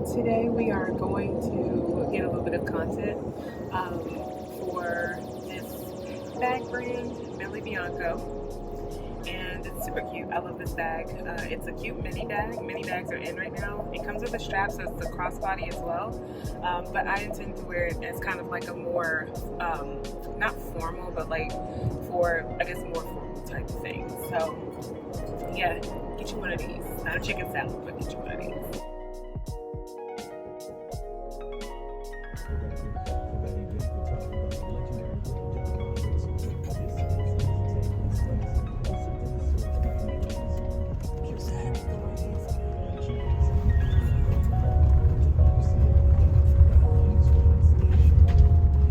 Today we are going to get a little bit of content for this bag brand, Melie Bianco. And it's super cute. I love this bag. It's a cute mini bag. Mini bags are in right now. It comes with a strap, so it's a crossbody as well. But I intend to wear it as kind of like a more, not formal, but like for, I guess, more formal type of thing. So yeah, get you one of these. Not a chicken salad, but get you one of these.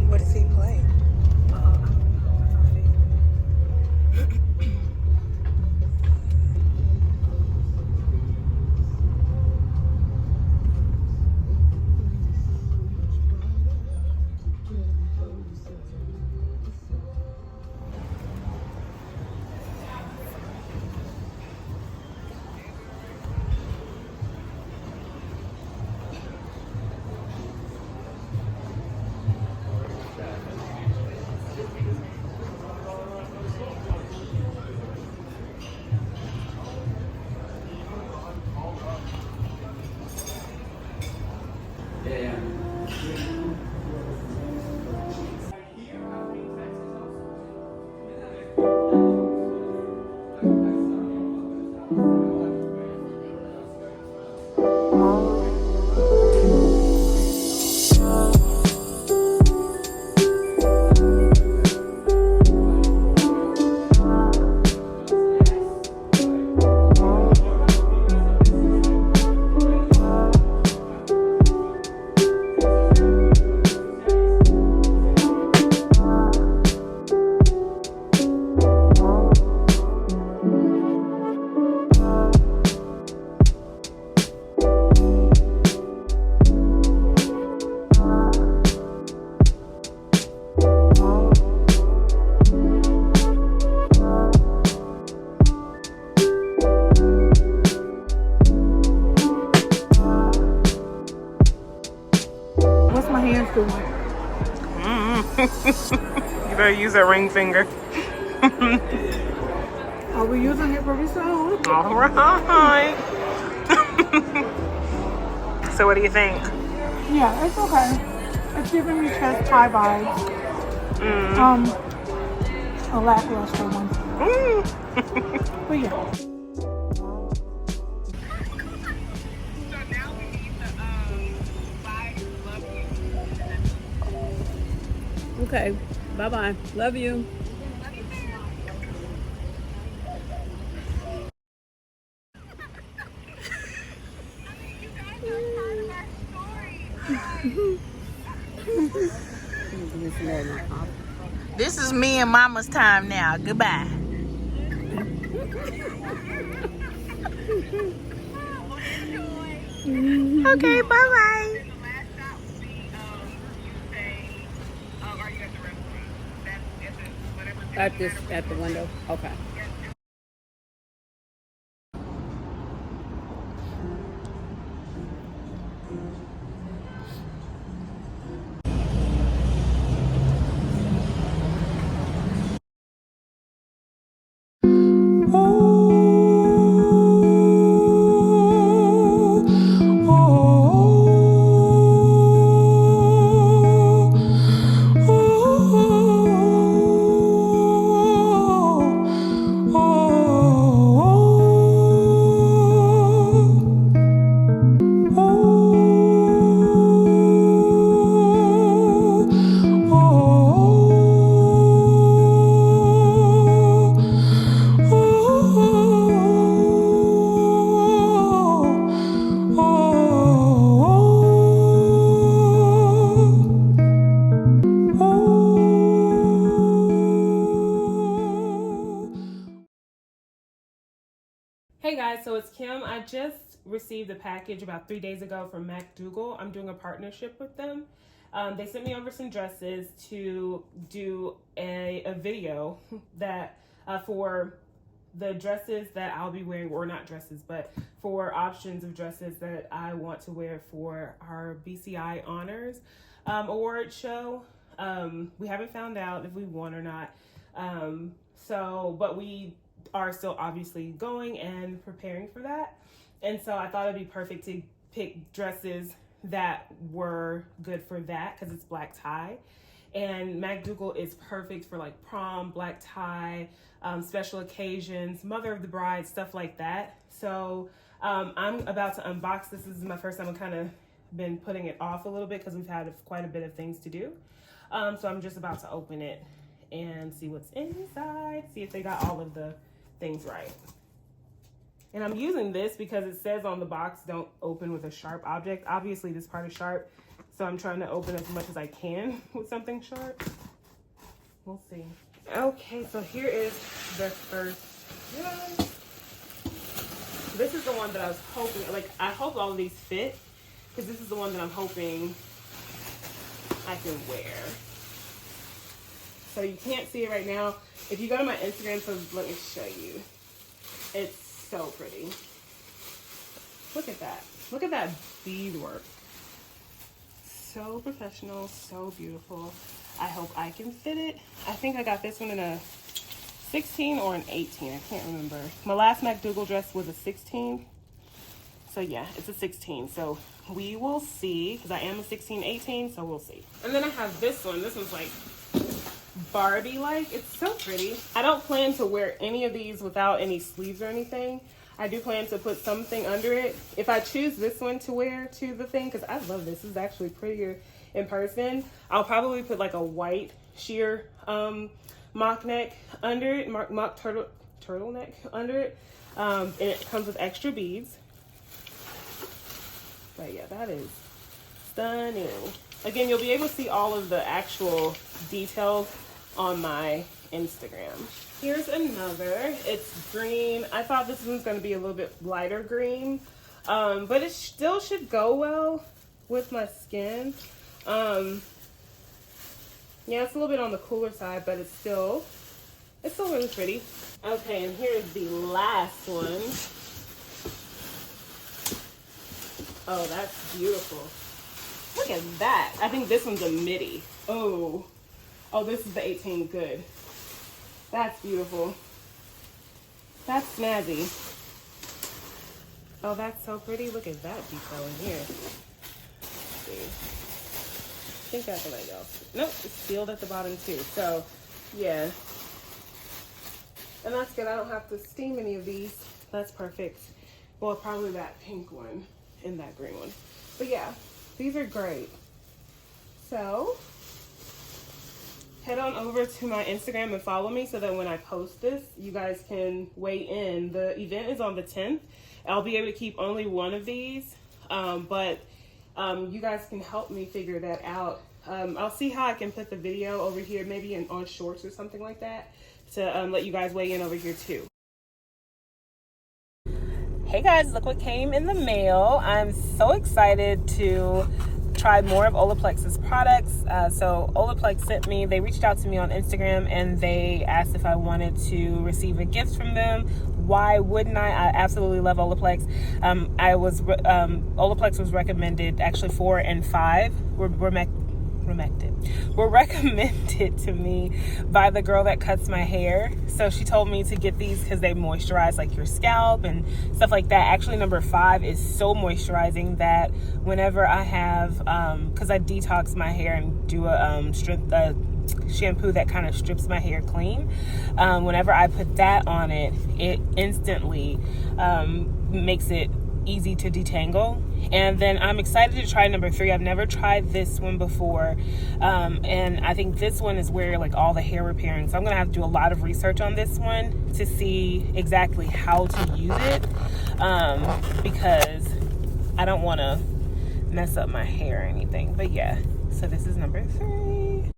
What does he play? What's my hands doing? You better use a ring finger. Are we using it pretty soon? All right. So what do you think? Yeah, it's okay. It's giving me chest high vibes. A lackluster one. But yeah. Okay, bye-bye. Love you. This is me and Mama's time now. Goodbye. Okay, bye-bye. At the window. Okay. Hey guys, so it's Kim. I just received a package about 3 days ago from Mac Duggal. I'm doing a partnership with them. They sent me over some dresses to do a video that for the dresses that I'll be wearing, or not dresses, but for options of dresses that I want to wear for our BCI Honors award show. We haven't found out if we won or not. But we are still obviously going and preparing for that. And so I thought it'd be perfect to pick dresses that were good for that because it's black tie. And Mac Duggal is perfect for like prom, black tie, special occasions, mother of the bride, stuff like that. So I'm about to unbox this. This is my first time. I've kind of been putting it off a little bit because we've had quite a bit of things to do. So I'm just about to open it and see what's inside, see if they got all of the things right. And I'm using this because it says on the box, don't open with a sharp object. Obviously this part is sharp, so I'm trying to open as much as I can with something sharp. We'll see. Okay, so here is the first one. This is the one that I was hoping, like I hope all of these fit, because this is the one that I'm hoping I can wear. So you can't see it right now. If you go to my Instagram, so let me show you. It's so pretty. Look at that. Look at that beadwork. So professional, so beautiful. I hope I can fit it. I think I got this one in a 16 or an 18. I can't remember. My last Mac Duggal dress was a 16. So yeah, it's a 16. So we will see, because I am a 16, 18, so we'll see. And then I have this one. This one's like Barbie-like. It's so pretty. I don't plan to wear any of these without any sleeves or anything. I do plan to put something under it. If I choose this one to wear to the thing, because I love this. This is actually prettier in person. I'll probably put like a white sheer mock neck under it, mock turtleneck under it. And it comes with extra beads. But yeah, that is stunning. Again, you'll be able to see all of the actual details on my Instagram. Here's another. It's green. I thought this one's going to be a little bit lighter green, but it still should go well with my skin. Yeah, it's a little bit on the cooler side, but it's still really pretty. Okay, and here's the last one. Oh, that's beautiful. Look at that. I think this one's a midi. Oh, this is the 18. Good. That's beautiful. That's snazzy. Oh, that's so pretty. Look at that detail in here. Let's see. I think that's the leg off. Nope, it's sealed at the bottom too. So, yeah. And that's good. I don't have to steam any of these. That's perfect. Well, probably that pink one and that green one. But yeah, these are great. So, head on over to my Instagram and follow me so that when I post this, you guys can weigh in. The event is on the 10th. I'll be able to keep only one of these, but you guys can help me figure that out. I'll see how I can put the video over here, maybe on shorts or something like that, to let you guys weigh in over here too. Hey guys, look what came in the mail. I'm so excited to try more of Olaplex's products. So Olaplex sent me, they reached out to me on Instagram and they asked if I wanted to receive a gift from them. Why wouldn't I? I absolutely love Olaplex. Olaplex was recommended, actually 4 and 5 were recommended to me by the girl that cuts my hair. So she told me to get these because they moisturize like your scalp and stuff like that. Actually, number 5 is so moisturizing that whenever I have, because I detox my hair and do a shampoo that kind of strips my hair clean, whenever I put that on it, it instantly makes it easy to detangle. And then I'm excited to try number 3. I've never tried this one before, and I think this one is where like all the hair repairing, so I'm gonna have to do a lot of research on this one to see exactly how to use it, because I don't want to mess up my hair or anything. But yeah, so this is number 3.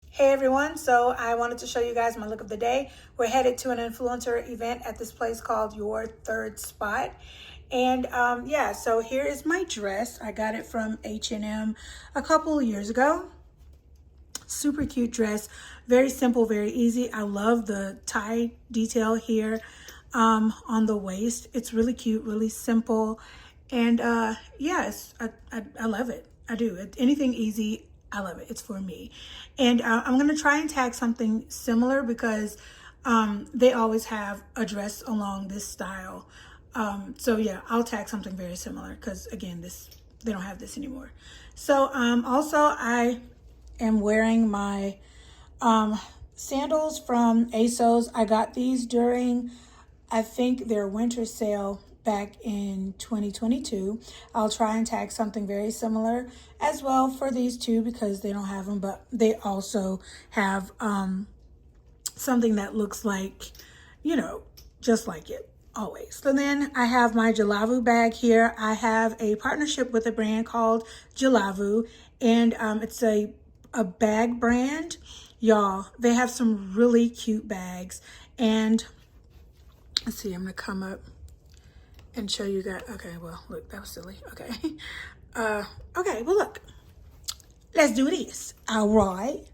Hey everyone, so I wanted to show you guys my look of the day. We're headed to an influencer event at this place called Your Third Spot. And yeah, so here is my dress. I got it from H&M a couple of years ago. Super cute dress. Very simple, very easy. I love the tie detail here on the waist. It's really cute, really simple. And yes, I love it. I do. Anything easy, I love it. It's for me. And I'm going to try and tag something similar because they always have a dress along this style. So yeah, I'll tag something very similar because again, they don't have this anymore. So also I am wearing my sandals from ASOS. I got these during, I think, their winter sale back in 2022. I'll try and tag something very similar as well for these two because they don't have them, but they also have something that looks like, you know, just like it always. So then I have my Jalavu bag here. I have a partnership with a brand called Jalavu, and it's a bag brand. Y'all, they have some really cute bags. And let's see, I'm gonna come up and show you guys. Okay, well, look, that was silly. Okay. Okay, well, look, let's do this. All right.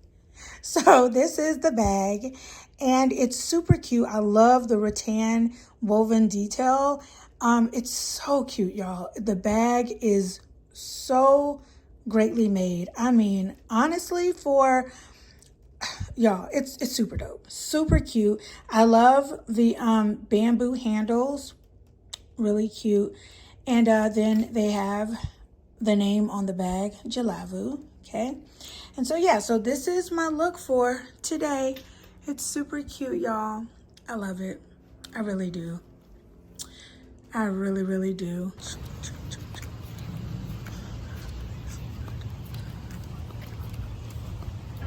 So this is the bag, and it's super cute. I love the rattan woven detail. It's so cute, y'all. The bag is so greatly made. I mean, honestly, for y'all, it's super dope, super cute. I love the bamboo handles, really cute. And then they have the name on the bag, Jalavu. Okay, and so yeah, so this is my look for today. It's super cute, y'all. I love it. I really do. I really, really do.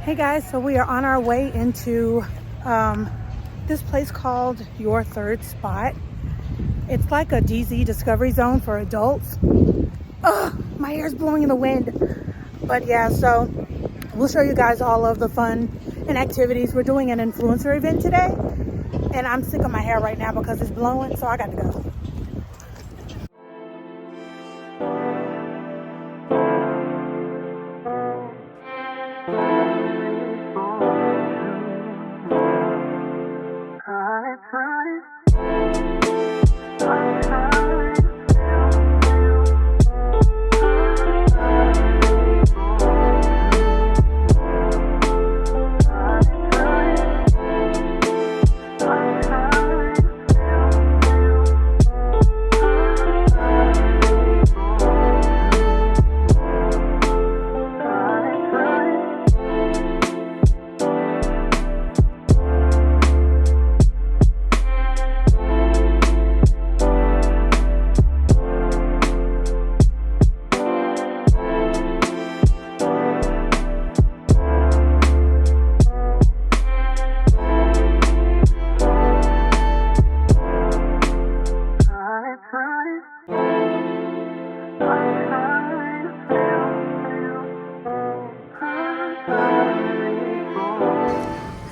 Hey guys, so we are on our way into this place called Your Third Spot. It's like a DZ Discovery Zone for adults. Ugh, my hair's blowing in the wind. But yeah, so we'll show you guys all of the fun and activities. We're doing an influencer event today, and I'm sick of my hair right now because it's blowing, so I got to go.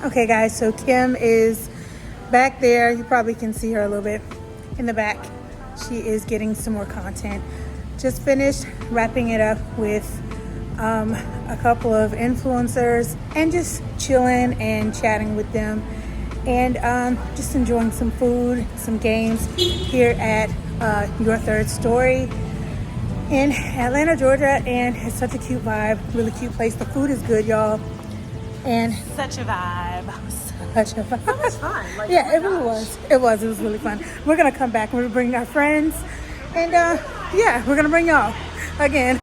Okay guys, so Kim is back there. You probably can see her a little bit in the back. She is getting some more content. Just finished wrapping it up with a couple of influencers and just chilling and chatting with them and just enjoying some food, some games here at Your Third Story in Atlanta, Georgia. And it's such a cute vibe, really cute place. The food is good, y'all. And Such a vibe. such a vibe. That was fun. Like, Yeah, it really was. It was really fun. We're gonna come back. We're gonna bring our friends, and yeah, we're gonna bring y'all again.